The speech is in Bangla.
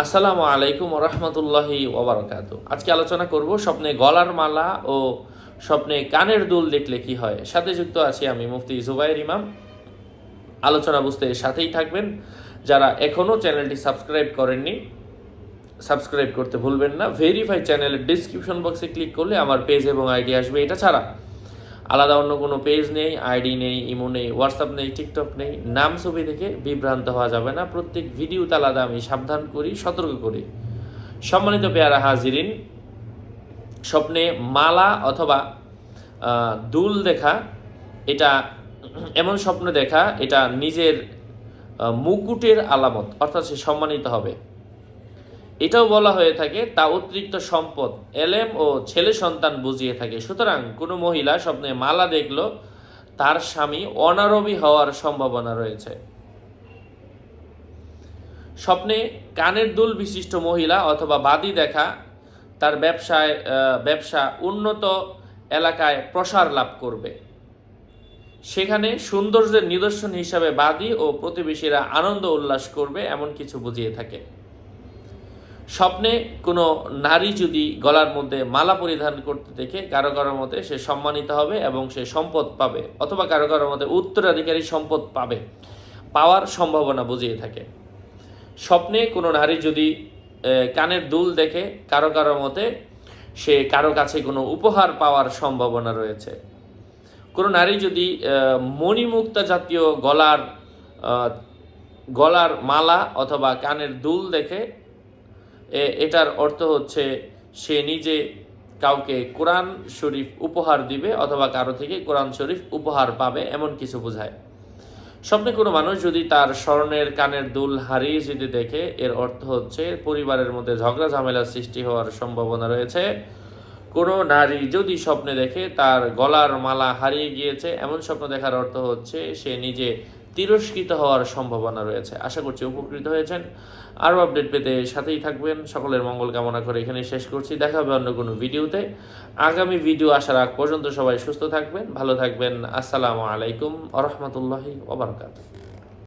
আসসালামু আলাইকুম রহমতুল্লাহি ওবরাকাতু। আজকে আলোচনা করব স্বপ্নে গলার মালা ও স্বপ্নে কানের দুল দেখলে কি হয়। সাথে যুক্ত আছি আমি মুফতি জুবাইর ইমাম। আলোচনা বুঝতে সাথেই থাকবেন। যারা এখনও চ্যানেলটি সাবস্ক্রাইব করেননি, সাবস্ক্রাইব করতে ভুলবেন না। ভেরিফাই চ্যানেলের ডিসক্রিপশন বক্সে ক্লিক করলে আমার পেজ এবং আইডি আসবে। এটা ছাড়া আলাদা অন্য কোনো পেজ নেই, আইডি নেই, ইমো নেই, হোয়াটসঅ্যাপ নেই, টিকটক নেই। নাম ছবি দেখে বিভ্রান্ত হওয়া যাবে না। প্রত্যেক ভিডিওতে আলাদা আমি সাবধান করি, সতর্ক করি। সম্মানিত পেয়ারা হাজিরিন, স্বপ্নে মালা অথবা দুল দেখা, এটা এমন স্বপ্ন দেখা, এটা নিজের মুকুটের আলামত, অর্থাৎ সে সম্মানিত হবে। এটাও বলা হয়ে থাকে তা অতিরিক্ত সম্পদ, এলেম ও ছেলে সন্তান বুঝিয়ে থাকে। সুতরাং কোনো মহিলা স্বপ্নে মালা দেখলো, তার স্বামী অনারবি হওয়ার সম্ভাবনা রয়েছে। স্বপ্নে কানের দুল বিশিষ্ট মহিলা অথবা বাদী দেখা, তার ব্যবসা উন্নত এলাকায় প্রসার লাভ করবে। সেখানে সৌন্দর্যের নিদর্শন হিসাবে বাদী ও প্রতিবেশীরা আনন্দ উল্লাস করবে, এমন কিছু বুঝিয়ে থাকে। স্বপ্নে কোনো নারী যদি গলার মধ্যে মালা পরিধান করতে দেখে, কারো কারো মতে সে সম্মানিত হবে এবং সে সম্পদ পাবে, অথবা কারো কারো মতে উত্তরাধিকারী সম্পদ পাওয়ার সম্ভাবনা বুঝিয়ে থাকে। স্বপ্নে কোনো নারী যদি কানের দুল দেখে, কারো কারো মতে সে কারো কাছে কোনো উপহার পাওয়ার সম্ভাবনা রয়েছে। কোনো নারী যদি মণিমুক্তা জাতীয় গলার মালা অথবা কানের দুল দেখে, এটার অর্থ হচ্ছে সে নিজে কাউকে কোরআন শরীফ উপহার দিবে অথবা কারো থেকে কোরআন শরীফ উপহার পাবে, এমন কিছু বোঝায়। স্বপ্নে কোনো মানুষ যদি তার স্বর্ণের কানের দুল হারিয়ে যেতে দেখে, এর অর্থ হচ্ছে পরিবারের মধ্যে ঝগড়া ঝামেলা সৃষ্টি হওয়ার সম্ভাবনা রয়েছে। কোনো নারী যদি স্বপ্নে দেখে তার গলার মালা হারিয়ে গিয়েছে, এমন স্বপ্ন দেখার অর্থ হচ্ছে সে নিজে তিরস্কৃত হওয়ার সম্ভাবনা রয়েছে। আশা করছি উপকৃত হয়েছেন। আরও আপডেট পেতে সাথেই থাকবেন। সকলের মঙ্গল কামনা করে এখানে শেষ করছি। দেখা হবে অন্য কোনো ভিডিওতে। আগামী ভিডিও আসার আগ পর্যন্ত সবাই সুস্থ থাকবেন, ভালো থাকবেন। আসসালামু আলাইকুম ওয়া রাহমাতুল্লাহি ওয়া বারাকাতুহু।